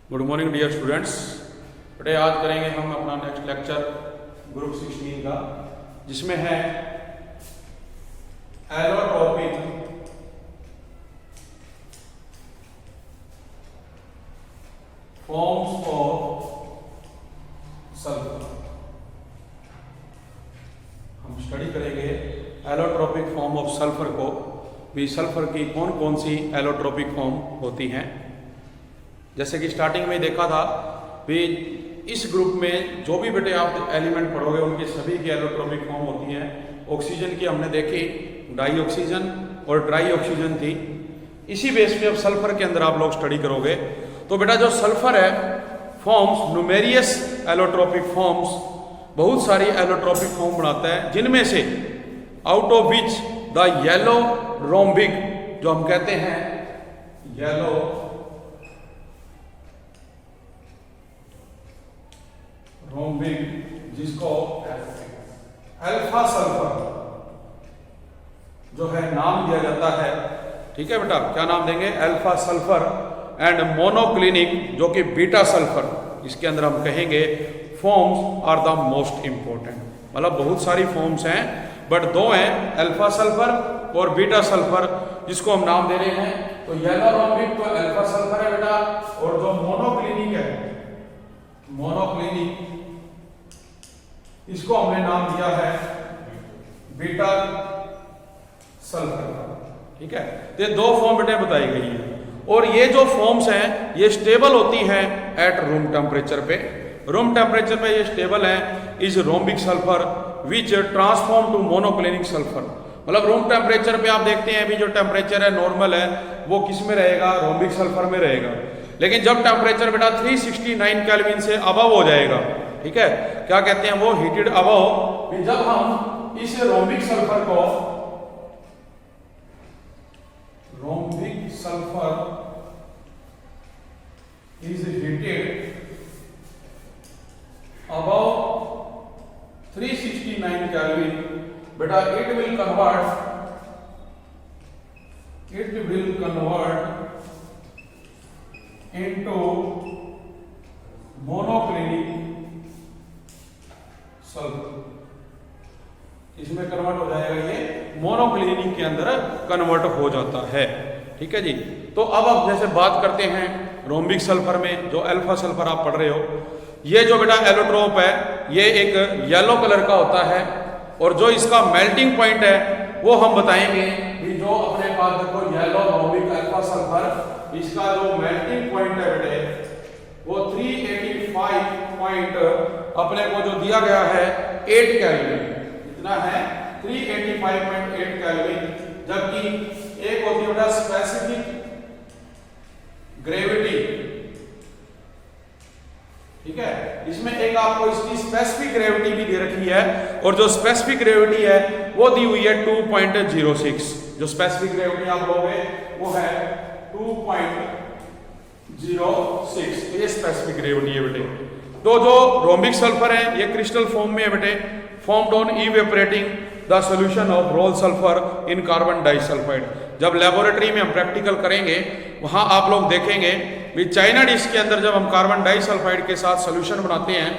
Good morning dear students. Today आज करेंगे हम अपना नेक्स्ट लेक्चर ग्रुप 16 का, जिसमें है एलोट्रोपिक फॉर्म्स ऑफ सल्फर। हम स्टडी करेंगे एलोट्रोपिक फॉर्म ऑफ सल्फर को, भी सल्फर की कौन कौन सी एलोट्रोपिक फॉर्म होती हैं। जैसे कि स्टार्टिंग में देखा था भी इस ग्रुप में जो भी बेटे आप एलिमेंट पढ़ोगे उनकी सभी की एलोट्रोपिक फॉर्म होती हैं। ऑक्सीजन की हमने देखी डाई ऑक्सीजन और ट्राई ऑक्सीजन थी। इसी बेस पे अब सल्फर के अंदर आप लोग स्टडी करोगे तो बेटा जो सल्फर है फॉर्म्स न्यूमेरियस एलोट्रोपिक फॉर्म्स, बहुत सारी एलोट्रोपिक फॉर्म बनाता है, जिनमें से out of which the yellow rhombic, जो हम कहते हैं येलो रोम्बिक, जिसको अल्फा सल्फर जो है नाम दिया जाता है। ठीक है बेटा, क्या नाम देंगे? Alpha sulphur. एंड मोनोक्लिनिक जो कि बीटा सल्फर, इसके अंदर हम कहेंगे forms are the most important. मतलब बहुत सारी फॉर्म्स हैं बट दो हैं, अल्फा सल्फर और बीटा सल्फर, जिसको हम नाम दे रहे हैं। तो येलो रोम्बिक तो अल्फा सल्फर है बेटा, और जो मोनोक्लिनिक है मोनोक्लिनिक, इसको हमने नाम दिया है बीटा सल्फर। ठीक है, तो ये दो फॉर्म बेटे बताई गई है, और ये जो फॉर्म्स हैं ये स्टेबल होती हैं एट रूम टेम्परेचर पे। रूम टेम्परेचर पे ये स्टेबल है is rhombic sulphur which transform to monoclinic sulphur. मतलब रूम टेम्परेचर पे आप देखते हैं अभी जो टेम्परेचर है नॉर्मल है वो किस में रहेगा? रोम्बिक सल्फर में रहेगा। लेकिन जब टेम्परेचर बेटा 369 केल्विन से अबव हो जाएगा, ठीक है, क्या कहते हैं वो? Heated above. जब हम इस रोम्बिक सल्फर को, rhombic sulphur is heated above 369 kelvin, बेटा it will convert into monoclinic sulphur. इसमें कन्वर्ट हो जाएगा, ये मोनोक्लिनिक के अंदर कन्वर्ट हो जाता है। ठीक है जी। तो अब जैसे बात करते हैं रोम्बिक सल्फर में, जो अल्फा सल्फर आप पढ़ रहे हो, ये जो बेटा एलोट्रोप है ये एक येलो कलर का होता है, और जो इसका मेल्टिंग पॉइंट है वो हम बताएंगे कि जो अपने पास देखो येलो रोम्बिक अल्फा सल्फर, इसका जो मेल्टिंग पॉइंट है बेटे वो 385 पॉइंट अपने को जो दिया गया है 8 केल्विन। कितना है? 385.8 केल्विन। जबकि एक होती है बेटा स्पेसिफिक ग्रेविटी। ठीक है, इसमें एक आपको इसकी स्पेसिफिक ग्रेविटी भी दे रखी है, और जो स्पेसिफिक ग्रेविटी है वो दी हुई है 2.06। जो स्पेसिफिक ग्रेविटी आप लोगे वो है 2.06। ये स्पेसिफिक ग्रेविटी है बेटे। तो जो रोम्बिक सल्फर है ये क्रिस्टल फॉर्म में है बेटे, formed on evaporating the solution of roll sulphur in carbon disulphide. जब लेबोरेटरी में हम प्रैक्टिकल करेंगे वहां आप लोग देखेंगे भी चाइना डिश के अंदर जब हम कार्बन डाइसल्फाइड के साथ सॉल्यूशन बनाते हैं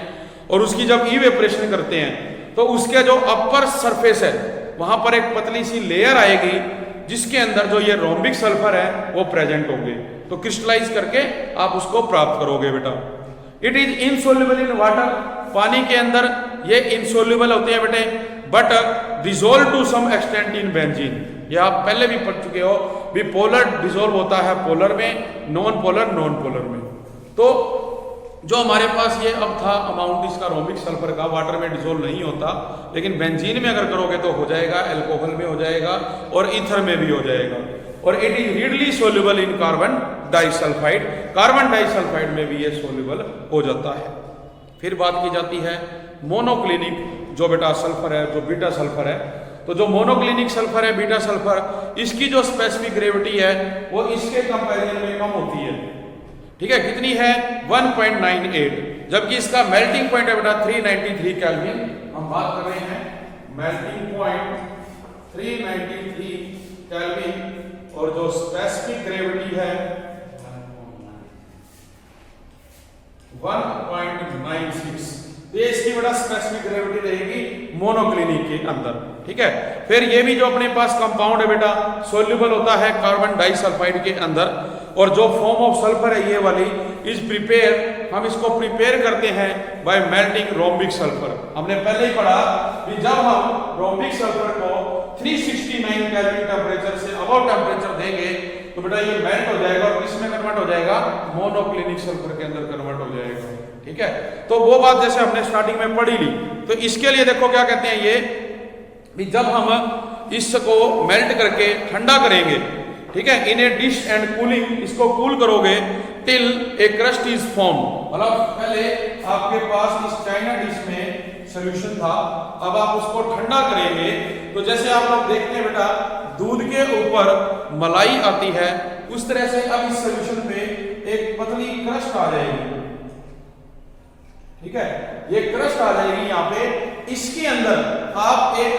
और उसकी जब इवेपोरेशन करते हैं तो उसके जो अपर सरफेस है वहां पर एक पतली सी लेयर आएगी जिसके अंदर जो ये रोम्बिक सल्फर है वो प्रेजेंट होंगे। तो क्रिस्टलाइज करके आप उसको प्राप्त करोगे बेटा। It is insoluble in water, पानी के अंदर ये इनसोल्युबल होते हैं बेटे, but dissolve to some extent in benzene. ये आप पहले भी पढ़ चुके हो भी पोलर डिसॉल्व होता है पोलर में, नॉन पोलर में। तो जो हमारे पास ये अब था अमाउंट इसका रोम्बिक सल्फर का, वाटर में डिसॉल्व नहीं होता, लेकिन बेंजीन में अगर करोगे तो हो जाएगा, एल्कोहल में हो जाएगा और ईथर में भी हो जाएगा। और it is readily soluble in carbon disulphide, carbon disulphide में भी ये सोल्यूबल हो जाता है। फिर बात की जाती है मोनोक्लिनिक जो बेटा सल्फर है, जो बीटा सल्फर है। तो जो मोनोक्लिनिक सल्फर है, बीटा सल्फर, इसकी जो स्पेसिफिक ग्रेविटी है वो इसके कंपैरिजन में कम होती है। ठीक है, कितनी है? 1.98। जबकि इसका मेल्टिंग पॉइंट है बेटा 393 केल्विन। हम बात कर रहे हैं मेल्टिंग पॉइंट 393 केल्विन, और जो स्पेसिफिक ग्रेविटी है 1.96। ये इसकी बड़ा स्पेसिफिक ग्रेविटी रहेगी मोनोक्लिनिक के अंदर, ठीक है। फिर ये भी जो अपने पास कंपाउंड है बेटा सोल्यूबल होता है कार्बन डाइसल्फाइड के अंदर, और जो फॉर्म ऑफ सल्फर है ये वाली इज प्रिपेयर, हम इसको प्रिपेयर करते हैं बाय मेल्टिंग रोम्बिक सल्फर। हमने पहले ही पढ़ा कि जब हम रोम्बिक सल्फर को 369 केल्विन टेम्परेचर से अबव टेम्परेचर देंगे तो बेटा ये मेल्ट हो जाएगा और किसमें कन्वर्ट हो जाएगा, मोनोक्लिनिक सल्फर के अंदर कन्वर्ट हो जाएगा, ठीक है। तो वो बात जैसे हमने स्टार्टिंग में पढ़ी ली। तो इसके लिए देखो क्या कहते हैं ये भी, जब हम इसको मेल्ट करके ठंडा करेंगे, ठीक है, इन ए डिश एंड कूलिंग, इसको कूल करोगे till A crust is form, मतलब पहले आपके पास इस चाइना डिश में सॉल्यूशन था, अब आप उसको ठंडा करेंगे तो जैसे आप लोग देखते हैं बेटा दूध के ऊपर मलाई आती है, उस तरह से अब इस सॉल्यूशन पे एक पतली क्रस्ट आ जाएगी, ठीक है। ये क्रस्ट आ जाएगी यहाँ पे, इसके अंदर आप एक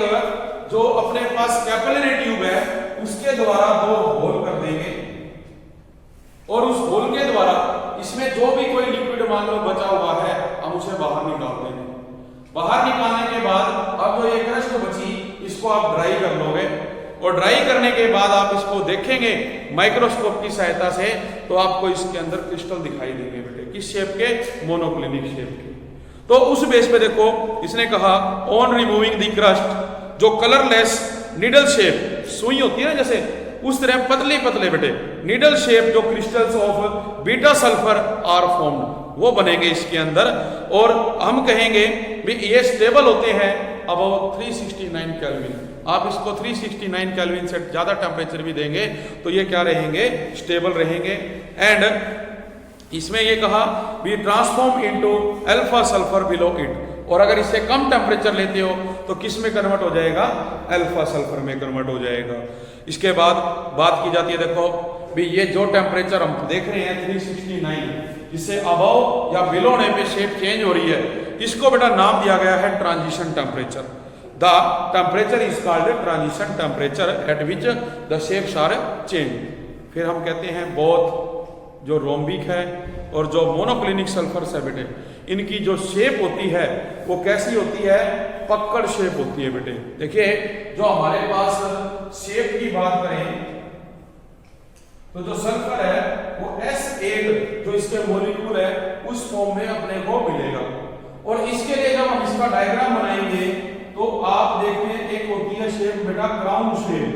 जो अपने पास कैपिलरी ट्यूब है उसके द्वारा 2 होल कर देंगे, और उस होल के द्वारा इसमें जो भी कोई लिक्विड मान लो बचा हुआ है हम उसे बाहर निकाल देंगे। बाहर निकालने के बाद अब जो ये क्रस्ट बची इसको आप ड्राई कर लोगे, और ड्राई करने के बाद आप इसको देखेंगे माइक्रोस्कोप की सहायता से तो आपको इसके अंदर क्रिस्टल दिखाई देंगे बेटे, किस शेप के, मोनोक्लिनिक शेप के। तो उस बेस पे देखो इसने कहा ऑन रिमूविंग द क्रस्ट, जो कलरलेस निडल शेप सुई होती है ना जैसे, उस तरह पतले पतले बेटे निडल शेप जो crystals of beta sulphur are formed, वो बनेंगे इसके अंदर, और हम कहेंगे भी ये स्टेबल होते हैं अबव 369 केल्विन। आप इसको 369 केल्विन से ज्यादा टेम्परेचर भी देंगे तो ये क्या रहेंगे, स्टेबल रहेंगे। एंड इसमें ये कहा भी transform into alpha sulphur below it, और अगर इससे कम टेम्परेचर लेते हो तो किस में कन्वर्ट हो जाएगा, अल्फा सल्फर में कन्वर्ट हो जाएगा। इसके बाद बात की जाती है, देखो भी ये जो टेम्परेचर हम देख रहे हैं 369, इससे अबव या बिलो होने पे शेप चेंज हो रही है, इसको बेटा नाम दिया गया है transition temperature. The temperature is called transition temperature at which the shapes are change. फिर हम कहते हैं बोथ जो रोम्बिक है और जो मोनोक्लिनिक सल्फर है बेटे, इनकी जो शेप होती है वो कैसी होती है, पक्कड़ शेप होती है बेटे। देखिए जो हमारे पास शेप की बात करें तो जो सल्फर है वो S8 जो इसके मॉलिक्यूल है उस फॉर्म में अपने को मिलेगा, और इसके लिए जब हम इसका डायग्राम बनाएंगे तो आप देखते हैं एक होती है शेप बेटा क्राउन शेप,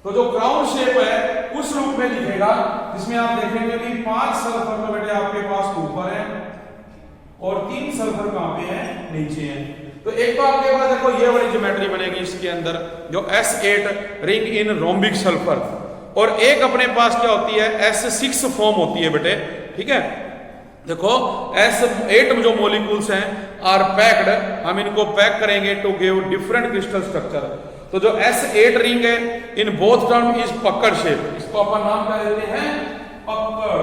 तो जो क्राउन शेप है उस रूप में दिखेगा जिसमें आप देखेंगे कि 5 सल्फर तो बेटे आपके पास ऊपर है और 3 सल्फर कहां पे है, नीचे है। तो एक तो आपके पास देखो ये वाली ज्योमेट्री बनेगी इसके अंदर जो S8 ring in rhombic sulphur, और एक अपने पास क्या होती है S6 फॉर्म होती है बेटे, ठीक है। देखो S8 जो मॉलिक्यूल्स हैं आर पैक्ड, हम इनको पैक करेंगे to give different crystal structure. तो जो S8 रिंग है in both term is puckered shape, इसको अपन नाम क्या देते हैं, पक्कड़।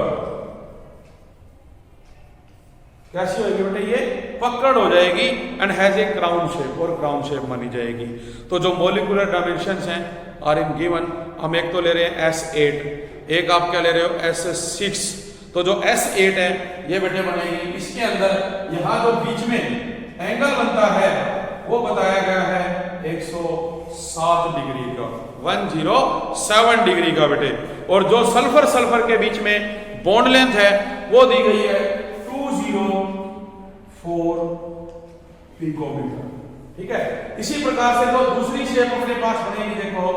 कैसी होगी बेटे, ये पक्कड़ हो जाएगी and has a crown shape, और क्राउन शेप मानी जाएगी। तो जो मॉलिक्यूलर डायमेंशंस हैं आर इन गिवन, हम एक तो ले रहे हैं S8, एक आप क्या ले रहे हो S6। तो जो S8 है ये बेटे बनेगी, इसके अंदर यहां जो बीच में एंगल बनता है वो बताया गया है 107 डिग्री का, 107 डिग्री का बेटे, और जो सल्फर सल्फर के बीच में बॉन्ड लेंथ है वो दी गई है 204 पिकोमीटर, ठीक है। इसी प्रकार से तो दूसरी शेप अपने पास बनेगी, देखो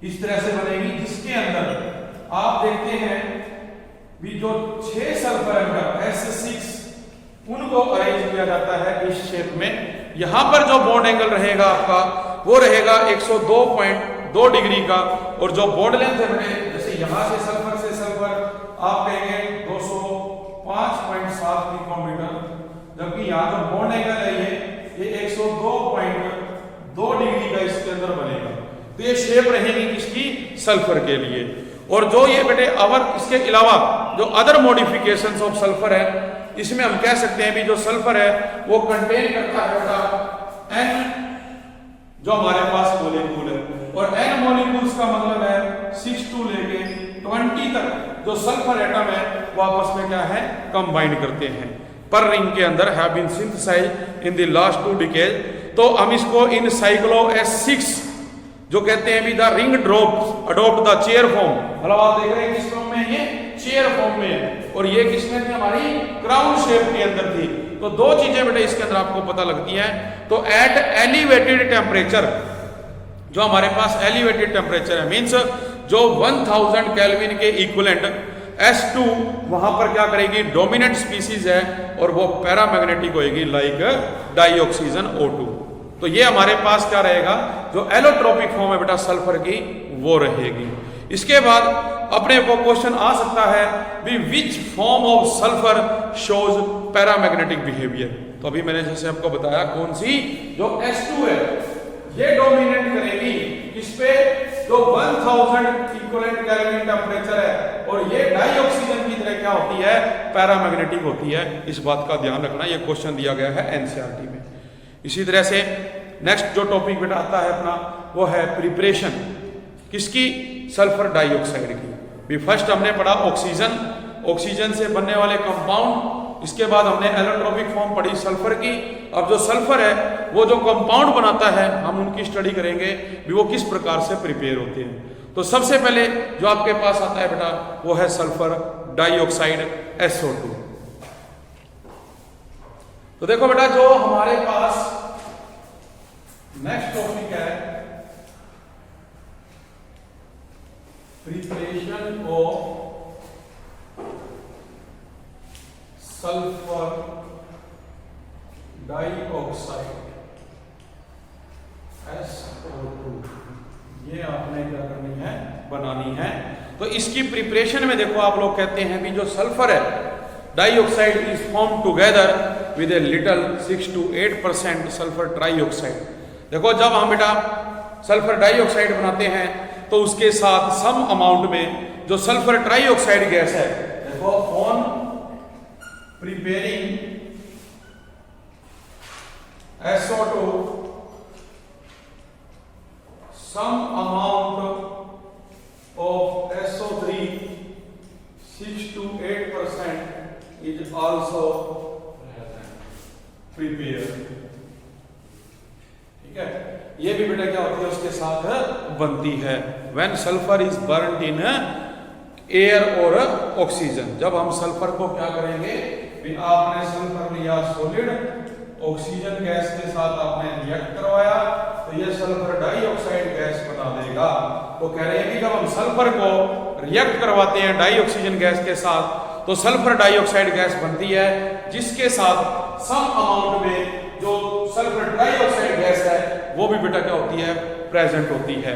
इस तरह से बनेगी, जिसके अंदर आप देखते हैं भी जो 6 सल्फर है S6 उनको अरेंज किया जाता है इस शेप में। यहां पर जो बॉन्ड एंगल रहेगा आपका वो रहेगा 102.2 डिग्री का, और जो बॉन्ड लेंथ है जैसे यहां से सल्फर आप कहेंगे 205.7 पिकोमीटर, जबकि यहां जो बॉन्ड एंगल है ये 102.2 डिग्री का इसके अंदर बनेगा। तो ये शेप रहेगी किसकी, सल्फर के लिए। और जो ये बेटे और इसके अलावा जो अदर मॉडिफिकेशंस ऑफ सल्फर है, इसमें हम कह सकते हैं भी जो सल्फर है वो कंटेन करता है बेटा N जो हमारे पास मॉलिक्यूल है, और n मॉलिक्यूल्स का मतलब है 6 to लेके 20 तक जो सल्फर एटम है वो आपस में क्या है कंबाइन करते हैं पर रिंग के अंदर have been synthesised in the last 2 decade. तो हम इसको इन साइक्लो S6 जो कहते हैं भी the ring drop adopt the chair form, मतलब आप देख रहे हैं किस फॉर्म में ये चेयर फॉर्म में है और ये किसमें थी हमारी क्राउन शेप के अंदर थी। तो दो चीजें बेटा इसके अंदर आपको पता लगती हैं। तो एट एलिवेटेड टेम्परेचर जो हमारे पास एलिवेटेड टेम्परेचर है मींस जो 1000 केल्विन के इक्विवेलेंट S2 वहां पर क्या करेगी डोमिनेंट स्पीसीज है और वो पैरामैग्नेटिक होएगी लाइक डाइऑक्सीजन O2। तो ये हमारे पास क्या रहेगा जो एलोट्रोपिक फॉर्म है बेटा सल्फर की वो रहेगी। इसके बाद अपने को क्वेश्चन आ सकता है भी which form of sulphur shows paramagnetic behaviour. तो अभी मैंने जैसे आपको बताया कौन सी जो S2 है ये डोमिनेट करेगी किस पे जो 1000 इक्विवेलेंट केल्विन टेम्परेचर है और ये डाइऑक्सीजन की तरह क्या होती है पैरामैग्नेटिक होती है। इस बात का ध्यान रखना, ये क्वेश्चन दिया गया है एनसीईआरटी में। इसी तरह से नेक्स्ट जो टॉपिक बेटा आता है अपना वो है प्रिपरेशन किसकी सल्फर डाइऑक्साइड की। भी फर्स्ट हमने पढ़ा ऑक्सीजन, ऑक्सीजन से बनने वाले कंपाउंड, इसके बाद हमने एलोट्रोपिक फॉर्म पढ़ी सल्फर की। अब जो सल्फर है वो जो कंपाउंड बनाता है हम उनकी स्टडी करेंगे भी वो किस प्रकार से प्रिपेयर होते हैं। तो सबसे पहले जो आपके पास आता है बेटा वो है सल्फर डाइऑक्साइड SO2। तो देखो बेटा जो हमारे पास नेक्स्ट टॉपिक है preparation of sulphur dioxide SO2, ये आपने क्या करनी है बनानी है। तो इसकी प्रिपरेशन में देखो आप लोग कहते हैं भी जो सल्फर है dioxide is form together with a little 6 to 8% sulphur trioxide. देखो जब हम बेटा सल्फर डाइऑक्साइड बनाते हैं तो उसके साथ सम अमाउंट में जो सल्फर ट्राइऑक्साइड गैस है देखो on preparing SO2 some amount of SO3 6 to 8% is also prepared। ठीक है, ये भी बेटा क्या होती है उसके साथ बनती है when sulfur is burnt in air और ऑक्सीजन। जब हम सल्फर को क्या करेंगे भी आपने सल्फर लिया सॉलिड, ऑक्सीजन गैस के साथ आपने रिएक्ट करवाया तो ये सल्फर डाइऑक्साइड गैस बना देगा। तो कह रहे हैं कि जब हम सल्फर को रिएक्ट करवाते हैं डाइऑक्सीजन गैस के साथ तो सल्फर डाइऑक्साइड गैस बनती है जिसके साथ सम अमाउंट में जो सल्फर डाइऑक्साइड गैस है वो भी बेटा क्या होती है प्रेजेंट होती है।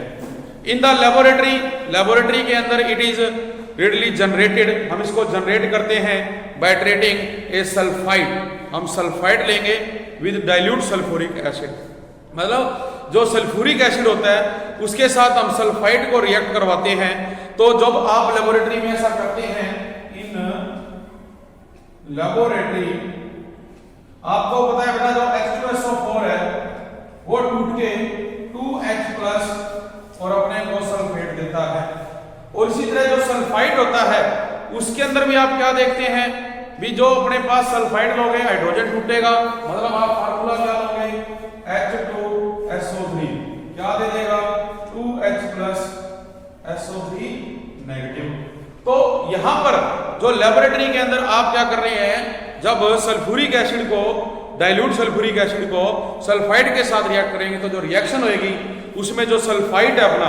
इन द लेबोरेटरी, लेबोरेटरी के अंदर इट इज रेडली जनरेटेड, हम इसको जनरेट करते हैं बाय ट्रीटिंग ए सल्फाइड। हम सल्फाइड लेंगे विद डाइल्यूट सल्फ्यूरिक एसिड, मतलब जो सल्फ्यूरिक एसिड होता है उसके साथ हम सल्फाइड को रिएक्ट करवाते हैं। तो जब आप लेबोरेटरी में ऐसा करते हैं इन लेबोरेटरी आपको पता है बेटा जो H2SO4 है वो टूट के 2H+ और अपने को सल्फेट देता है। और इसी तरह जो सल्फाइड होता है उसके अंदर भी आप क्या देखते हैं भी जो अपने पास सल्फाइड लोगे हाइड्रोजन टूटेगा, मतलब आप फार्मूला क्या लोगे H2SO3 क्या दे देगा 2H+ SO3 नेगेटिव। तो यहां पर जो लेबोरेटरी के अंदर आप क्या कर रहे हैं जब सल्फ्यूरिक एसिड को डाइल्यूट सल्फ्यूरिक एसिड को सल्फाइड के साथ रिएक्ट करेंगे तो जो रिएक्शन होगी उसमें जो सल्फाइड है अपना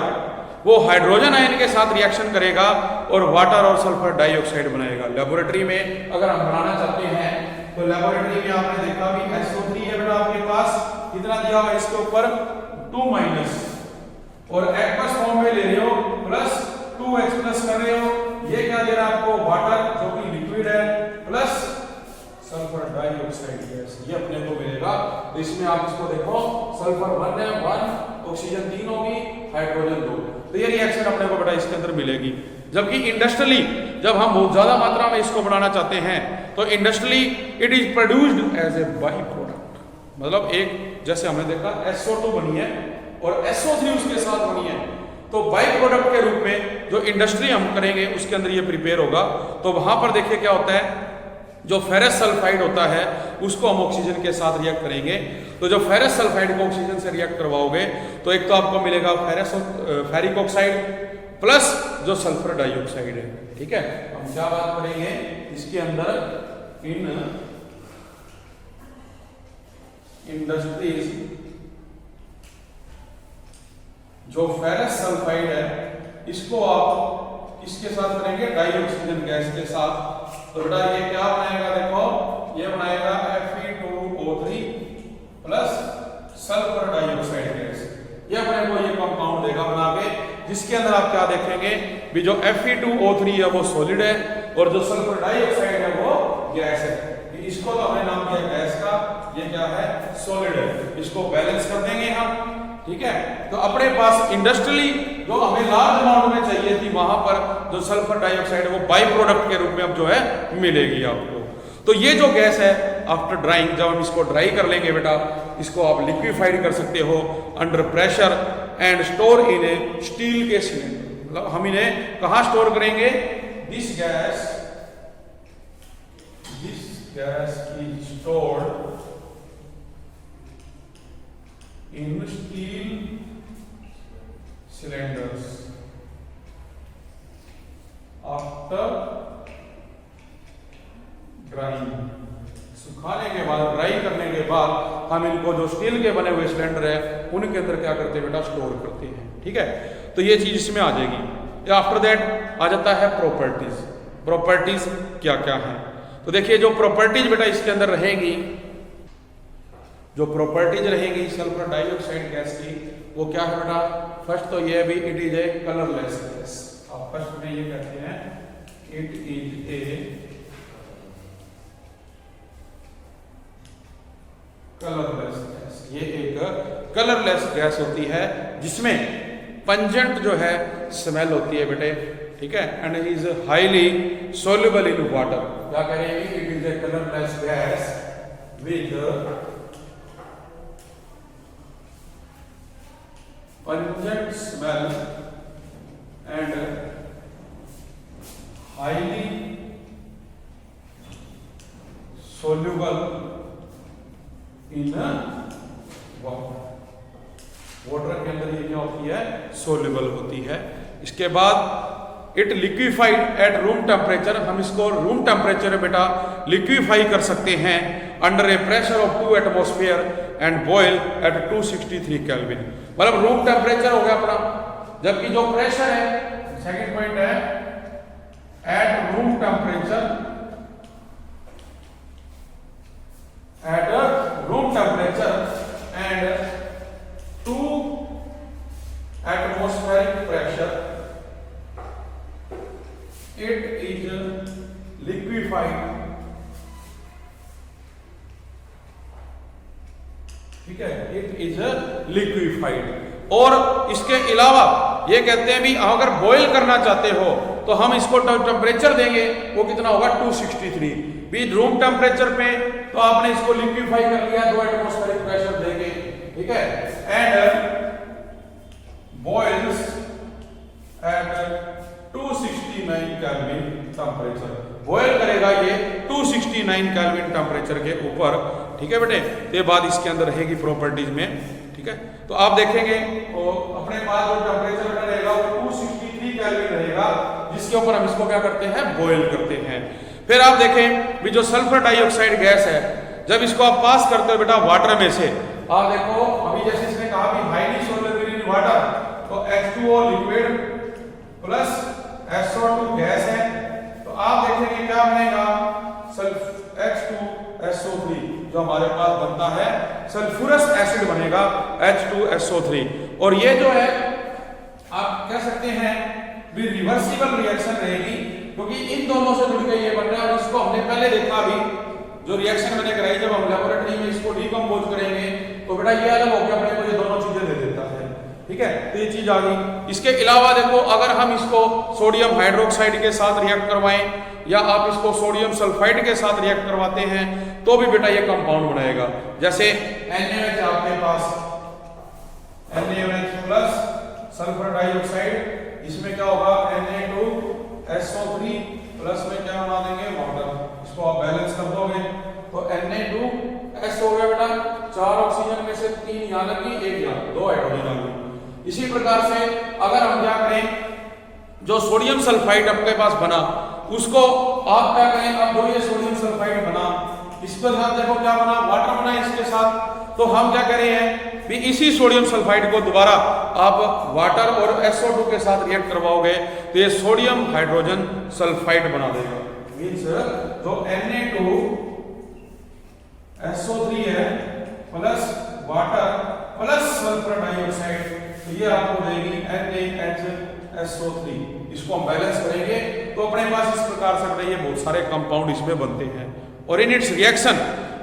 वो हाइड्रोजन आयन के साथ रिएक्शन करेगा और वाटर और सल्फर डाइऑक्साइड बनाएगा। लेबोरेटरी में अगर हम बनाना चाहते हैं तो लेबोरेटरी में आपने देखा भी SO3 है बेटा आपके पास कितना दिया हुआ इसके ऊपर 2- और एक्वस फॉर्म में ले रहे हो प्लस 2H+ कर रहे हो, ये क्या दे रहा है आपको वाटर जो कि लिक्विड है प्लस सल्फर डाइऑक्साइड गैस, ये अपने को मिलेगा। तो इसमें आप इसको देखो सल्फर 1 है 1, ऑक्सीजन 3 होगी, हाइड्रोजन 2। तो ये रिएक्शन अपने को बेटा इसके अंदर मिलेगी। जबकि इंडस्ट्रियली जब हम बहुत ज्यादा मात्रा में इसको बनाना चाहते हैं तो industrially it is produced as a by product, मतलब एक जैसे हमने देखा SO2 बनी है और SO3 उसके साथ बनी है, तो बाई प्रोडक्ट के रूप में जो इंडस्ट्री हम करेंगे उसके अंदर ये प्रिपेयर होगा। तो वहां पर देखिए क्या होता है, जो फेरस सल्फाइड होता है उसको हम ऑक्सीजन के साथ रिएक्ट करेंगे। तो जो फेरस सल्फाइड को ऑक्सीजन से रिएक्ट करवाओगे तो एक तो आपको मिलेगा फेरिक ऑक्साइड प्लस जो सल्फर डाइऑक्साइड है। ठीक है, हम क्या बात करेंगे इसके अंदर, इन इंडस्ट्रीज जो फेरस सल्फाइड है इसको आप किसके साथ करेंगे, डाइऑक्सीजन गैस के साथ। तो बेटा ये क्या बनाएगा, देखो ये बनाएगा Fe2O3 plus sulphur dioxide gas. ये अपने को ये कंपाउंड देगा बना के, जिसके अंदर आप क्या देखेंगे भी जो Fe2O3 है वो सॉलिड है और जो सल्फर डाइऑक्साइड है वो गैस है। इसको तो हमने नाम दिया गैस का, ये क्या है, सॉलिड है। इसको बैलेंस कर देंगे हम। ठीक है, तो अपने पास इंडस्ट्रियली जो हमें लार्ज अमाउंट में चाहिए थी वहां पर जो सल्फर डाइऑक्साइड वो बाई प्रोडक्ट के रूप में अब जो है मिलेगी आपको। तो ये जो गैस है आफ्टर ड्राइंग, जब हम इसको ड्राई कर लेंगे बेटा, इसको आप लिक्विफाइड कर सकते हो under pressure and store in A steel के सिलेंडर। मतलब हम इन्हें कहां स्टोर करेंगे, this gas is stored in steel cylinders after drying। सुखाने के बाद, ड्राई करने के बाद हम इनको जो स्टील के बने हुए सिलेंडर है उनके अंदर क्या करते हैं बेटा, स्टोर करते हैं। ठीक है, तो ये चीज इसमें आ जाएगी। आफ्टर दैट आ जाता है प्रॉपर्टीज। प्रॉपर्टीज क्या क्या है, तो देखिए जो प्रॉपर्टीज बेटा इसके अंदर रहेगी, जो प्रॉपर्टीज रहेगी सल्फर डाइऑक्साइड गैस की, वो क्या है बेटा, फर्स्ट तो ये भी it is a colourless gas. आप फर्स्ट में ये कहते हैं it is a colourless gas. ये एक कलरलेस गैस होती है जिसमें पंजेंट जो है स्मेल होती है बेटे। ठीक है, and is highly soluble in water. क्या करेंगे, it is a colourless gas with pungent smell and highly soluble in water। Water के अंदर ये क्या होती है, सोल्यूबल होती है। इसके बाद it liquefied eight room temperature. हम इसको रूम टेम्परेचर में बेटा लिक्विफाई कर सकते हैं under a pressure of 2 atmosphere and boil at 263 kelvin. मतलब रूम टेम्परेचर हो गया अपना, जबकि जो प्रेशर है, सेकंड पॉइंट है at room temperature, at room temperature and 2 atmospheric pressure it is liquefied. ठीक है, इट इज लिक्विफाइड। और इसके अलावा ये कहते हैं भी अगर बॉयल करना चाहते हो तो हम इसको टेम्परेचर देंगे, वो कितना होगा 263 भी रूम टेम्परेचर पे। तो आपने इसको लिक्विफाई कर लिया 2 एटमॉस्फेरिक प्रेशर देंगे। ठीक है, and boils at 269 kelvin temperature. Boil करेगा ये 269 केल्विन टेम्परेचर के ऊपर। ठीक है बेटे, ये बात इसके अंदर रहेगी प्रॉपर्टीज में। ठीक है, तो आप देखेंगे और अपने पास जो टेम्परेचर रहेगा वो 263 केल्विन रहेगा, जिसके ऊपर हम इसको क्या करते हैं, बॉयल करते हैं। फिर आप देखें भी जो सल्फर डाइऑक्साइड गैस है, जब इसको आप पास करते हो बेटा वाटर में से, आप देखो अभी जैसे इसने कहा भी हाईली सोल्यूबल इन वाटर, तो H2O liquid plus SO2 gas है। तो आप देखेंगे क्या बनेगा, H2SO3 जो हमारे पास बनता है सल्फ्यूरस एसिड बनेगा H2SO3। और ये जो है आप कह सकते हैं भी रिवर्सिबल रिएक्शन रहेगी, क्योंकि इन दोनों से जुड़ के ये बन रहा है। और इसको हमने पहले देखा भी, जो रिएक्शन मैंने कराई, जब हम लेबोरेटरी में इसको डिकम्पोज करेंगे तो बेटा ये अलग होकर अपने को ये दोनों चीजें दे देता है। ठीक है, तो ये चीज आ गई। इसके अलावा देखो अगर हम इसको सोडियम हाइड्रोक्साइड के साथ रिएक्ट करवाएं या आप इसको सोडियम सल्फाइड के साथ रिएक्ट करवाते हैं तो भी बेटा ये कंपाउंड बनाएगा। जैसे NaOH आपके पास NaOH सल्फर डाइऑक्साइड, इसमें क्या होगा Na2SO3 प्लस में क्या बना देंगे वाटर, इसको आप बैलेंस कर दोगे तो Na2S हो गया बेटा, 4 ऑक्सीजन में से 3 यहाँ लगी, 1 यहाँ, 2 हाइड्रोजन आ गई। इसी प्रकार से अगर हम क्या करें, जो सोडियम सल्फाइड आपके पास बना उसको आप क्या करें, अब जो ये सोडियम सल्फाइड बना इसके साथ देखो क्या बना, वाटर बना इसके साथ, तो हम क्या कर रहे हैं भी इसी सोडियम सल्फाइड को दोबारा आप वाटर और SO2 के साथ रिएक्ट करवाओगे तो ये सोडियम हाइड्रोजन सल्फाइड बना देगा। मींस जो Na2SO3 है plus water plus sulphur dioxide, तो ये आपको देगी NaHSO3। इसको हम बैलेंस करेंगे तो अपने पास इस प्रकार से बताइए बहुत सारे कंपाउंड इसमें बनते हैं। और in its reaction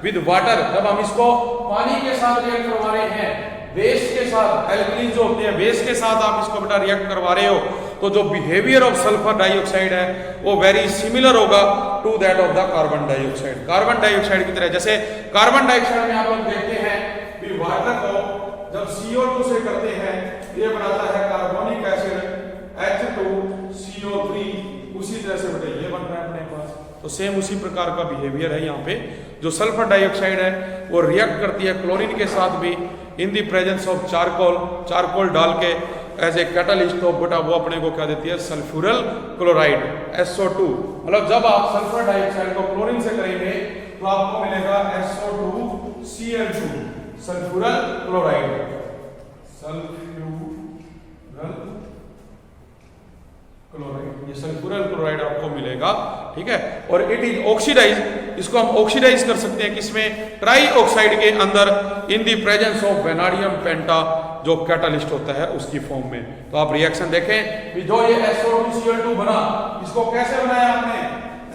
with water, जब हम इसको पानी के साथ रिएक्ट करवा रहे हैं, बेस के साथ, एल्कलीन जो होते हैं बेस के साथ आप इसको बेटा रिएक्ट करवा रहे हो, तो जो बिहेवियर ऑफ सल्फर डाइऑक्साइड है वो वेरी सिमिलर होगा to that of the carbon dioxide. Carbon dioxide की तरह, जैसे कार्बन डाइऑक्साइड में आप लोग देखते हैं कि वाटर को जब CO2 से करते हैं ये बनाता है कार्बोनिक एसिड H2CO3, उसी तरह से बेटा ये बन रहा है अपने पास। तो सेम उसी प्रकार का बिहेवियर है यहाँ पे। जो सल्फर डाइऑक्साइड है वो रिएक्ट करती है क्लोरीन के साथ भी इन the presence of charcoal, charcoal डाल के एज ए कैटलिस्ट, तो बेटा वो अपने को क्या देती है सल्फ्यूरल क्लोराइड SO2। मतलब जब आप सल्फर डाइऑक्साइड को क्लोरीन से करेंगे तो आपको मिलेगा SO2Cl2, सल्फ्यूरल क्लोराइड, सल्फ्यूरल क्लोराइड, ये सल्फ्यूरल क्लोराइड आपको मिलेगा, ठीक है। और इट इज ऑक्सीडाइज, इसको हम ऑक्सीडाइज कर सकते हैं किसमें, ट्राई ऑक्साइड के अंदर in the presence of vanadium penta, जो कैटलिस्ट होता है उसकी फॉर्म में। तो आप रिएक्शन देखें कि जो ये SO2Cl2 बना, इसको कैसे बनाया आपने,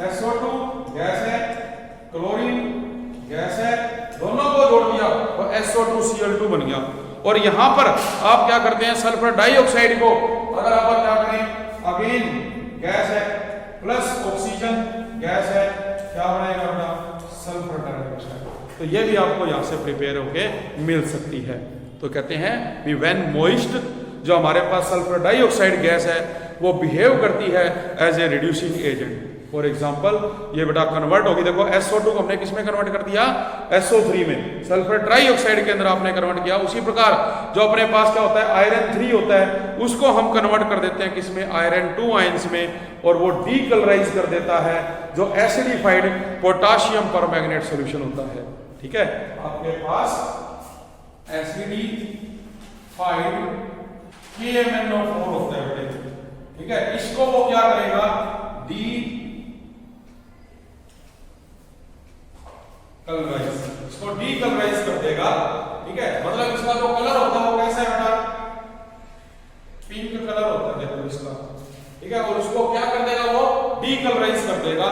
SO2 गैस है, क्लोरीन गैस है, दोनों को जोड़ दिया और SO2Cl2 बन गया। और यहां पर आप क्या करते हैं, सल्फर डाइऑक्साइड को अगर आप क्या करें, अगेन गैस है प्लस ऑक्सीजन गैस है, क्या बनाएगा अपना सल्फर डाइऑक्साइड। तो ये भी आपको यहां से प्रिपेयर होके मिल सकती है। तो कहते हैं कि व्हेन मॉइस्ट, जो हमारे पास सल्फर डाइऑक्साइड गैस है वो बिहेव करती है as a reducing agent. For example ये बेटा कन्वर्ट होगी, देखो SO2 को हमने किस में कन्वर्ट कर दिया, SO3 में, सल्फर ट्राइऑक्साइड के अंदर आपने कन्वर्ट किया। उसी प्रकार जो अपने पास क्या होता है आयरन 3 होता है, उसको हम कन्वर्ट कर देते हैं किसमें, आयरन 2 आयंस में, और वो डीकलराइज कर देता है जो एसिडिफाइड पोटाशियम परमैंगनेट सॉल्यूशन होता है। ठीक है, आपके पास एसिडिफाइड KMnO4 होता है बेटे, ठीक है। इसको वो क्या करेगा, कलराइज, इसको डीकलराइज कर देगा, ठीक है। मतलब इसका जो कलर होता है वो कैसा है बेटा, पिंक कलर होता है देखो इसका, ठीक है। और उसको क्या कर देगा, वो डीकलराइज कर देगा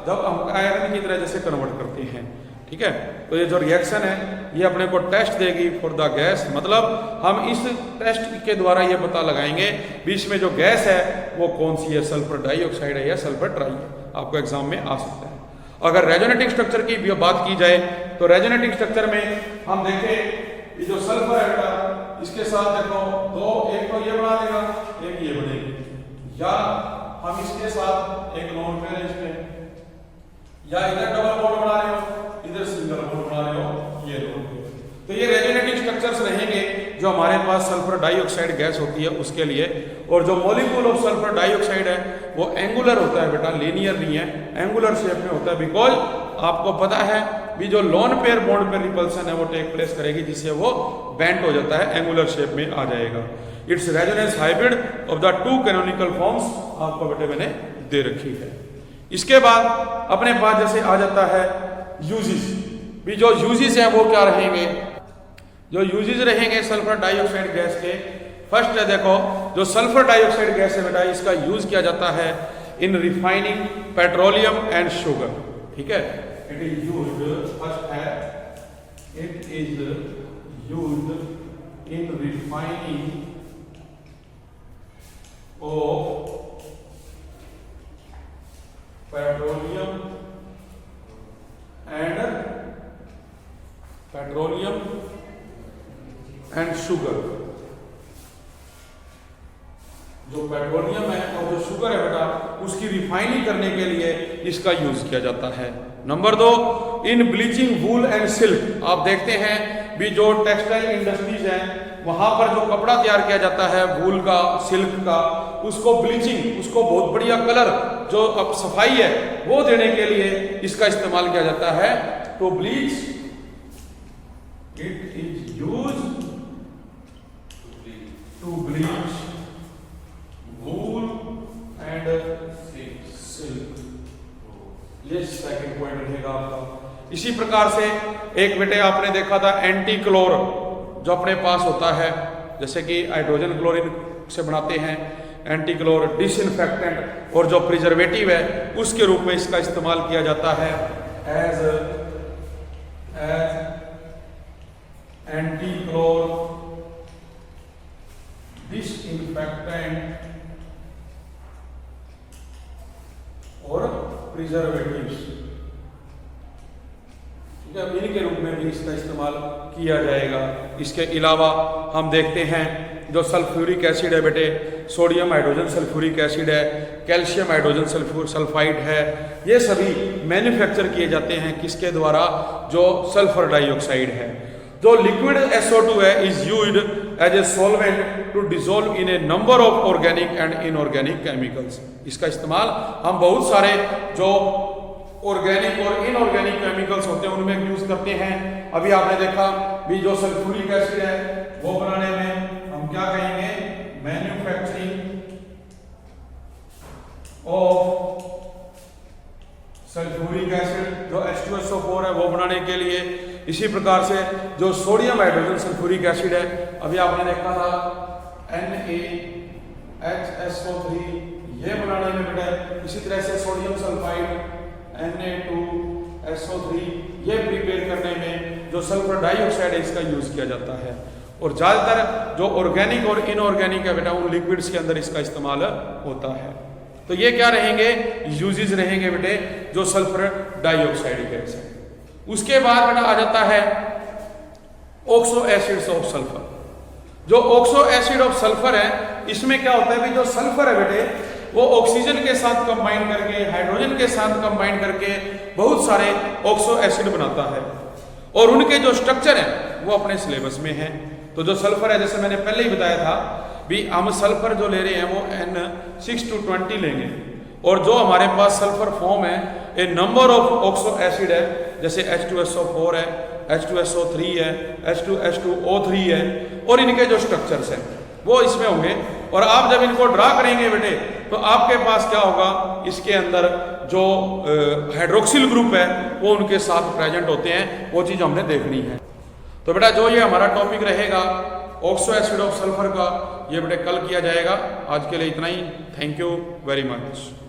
जब हम आयरन की तरह जैसे कन्वर्ट करते हैं, ठीक है। तो ये जो रिएक्शन है ये अपने को टेस्ट देगी फॉर द गैस, मतलब हम इस टेस्ट के द्वारा ये पता लगाएंगे बीच में जो गैस है वो कौन सी है, सल्फर डाइऑक्साइड है या सल्फर ट्राई है। आपको एग्जाम में आ सकता है। अगर रेजोनेटिंग स्ट्रक्चर की भी बात की जाए तो रेजोनेटिंग स्ट्रक्चर में हम देखें ये जो सल्फर है बेटा, इसके साथ देखो दो, एक तो ये बना देगा, एक ये बनेगी, या हम इसके साथ एक लोन पेयर इसमें, या इधर डबल बॉन्ड बना रहे हो, इधर सिंगल बॉन्ड बना रहे हो, ये लोन पेयर। तो ये रेजोनेटिंग स्ट्रक्चर्स रहेंगे जो हमारे पास सल्फर डाइऑक्साइड गैस होती है उसके लिए। और जो मॉलिक्यूल ऑफ सल्फर डाइऑक्साइड है वो एंगुलर होता है बेटा, लीनियर नहीं है, एंगुलर शेप में होता है। बिकॉज आपको पता है भी जो लोन पेयर बॉन्ड पे रिपल्सन है वो टेक प्लेस करेगी जिससे वो बेंट हो जाता है, एंगुलर शेप में आ जाएगा। It's resonance hybrid of the two canonical forms आपको बेटे मैंने दे रखी है। इसके बाद अपने पास जैसे आ जाता है यूजेस, भी जो यूजेस हैं वो क्या रहेंगे, जो यूजेस रहेंगे सल्फर डाइऑक्साइड गैस के। फर्स्ट है देखो, जो सल्फर डाइऑक्साइड गैस है बेटा इसका यूज किया जाता है इन रिफाइनिंग पेट्रोलियम एंड शुगर, ठीक है। इट इज यूज्ड, फर्स्ट है it is used in refining of petroleum and sugar. जो पेट्रोलियम है और जो शुगर है बेटा, उसकी रिफाइनिंग करने के लिए इसका यूज किया जाता है। Number 2, in bleaching wool and silk. आप देखते हैं भी जो टेक्सटाइल इंडस्ट्रीज हैं वहां पर जो कपड़ा तैयार किया जाता है वूल का, सिल्क का, उसको ब्लीचिंग, उसको बहुत बढ़िया कलर, जो अब सफाई है वो देने के लिए इसका इस्तेमाल किया जाता है। तो bleach, it is use to bleach wool and silk. ये सेकंड पॉइंट रहेगा आपका। इसी प्रकार से एक बेटे आपने देखा था एंटी क्लोर, जो अपने पास होता है, जैसे कि हाइड्रोजन क्लोरीन से बनाते हैं एंटी क्लोर, डिसइंफेक्टेंट और जो प्रिजर्वेटिव है उसके रूप में इसका इस्तेमाल किया जाता है एज एंटी क्लोर, डिसइंफेक्टेंट और प्रिजर्वेटिव्स, ठीक है, इनके रूप में भी इसका इस्तेमाल किया जाएगा। इसके अलावा हम देखते हैं जो सल्फ्यूरिक एसिड है बेटे, सोडियम हाइड्रोजन सल्फ्यूरिक एसिड है, कैल्शियम हाइड्रोजन सल्फाइड है, ये सभी मैन्युफैक्चर किए जाते हैं किसके द्वारा, जो सल्फर डाइऑक्साइड है। जो लिक्विड SO2 है is used as a solvent to dissolve in a number of organic and inorganic chemicals. इसका इस्तेमाल हम बहुत सारे जो ऑर्गेनिक और इनऑर्गेनिक केमिकल्स होते हैं उनमें यूज करते हैं। अभी आपने देखा भी जो सल्फ्यूरिक एसिड है वो बनाने में हम क्या कहेंगे, मैन्युफैक्चरिंग ऑफ सल्फ्यूरिक एसिड, जो H2SO4 है वो बनाने के लिए। इसी प्रकार से जो सोडियम हाइड्रोजन सल्फ्यूरिक एसिड है, अभी आपने देखा था NaHSO3, ये बनाने में बेटा। इसी तरह से सोडियम सल्फाइड Na2SO3, ये प्रिपेयर करने में जो सल्फर डाइऑक्साइड है इसका यूज किया जाता है। और ज्यादातर जो ऑर्गेनिक और इनऑर्गेनिक है बेटा उन लिक्विड्स के अंदर इसका इस्तेमाल होता है। तो ये क्या रहेंगे, यूजेस रहेंगे बेटे जो सल्फर डाइऑक्साइड गैस है। उसके बाद बेटा आ जाता है ऑक्सो एसिड्स ऑफ सल्फर। जो ऑक्सो एसिड ऑफ सल्फर है इसमें क्या होता है भी जो सल्फर है बेटे वो ऑक्सीजन के साथ कंबाइन करके, हाइड्रोजन के साथ कंबाइन करके बहुत सारे ऑक्सो एसिड बनाता है और उनके जो स्ट्रक्चर है वो अपने सिलेबस में है। तो जो सल्फर है, जैसे मैंने पहले ही बताया था भी हम सल्फर जो ले रहे हैं वो N6-20 लेंगे, और जो हमारे पास सल्फर फॉर्म है ए नंबर ऑफ ऑक्सो एसिड है, जैसे H2SO4 है, H2SO3 है, H2H2O3 है, और इनके जो स्ट्रक्चर्स हैं वो इसमें होंगे। और आप जब इनको ड्रा करेंगे बेटे तो आपके पास क्या होगा, इसके अंदर जो हाइड्रोक्सिल ग्रुप है वो उनके साथ प्रेजेंट होते हैं, वो चीज़ हमने देखनी है। तो बेटा जो ये हमारा टॉपिक रहेगा ऑक्सो एसिड ऑफ सल्फर का, ये बेटे कल किया जाएगा। आज के लिए इतना ही। Thank you very much.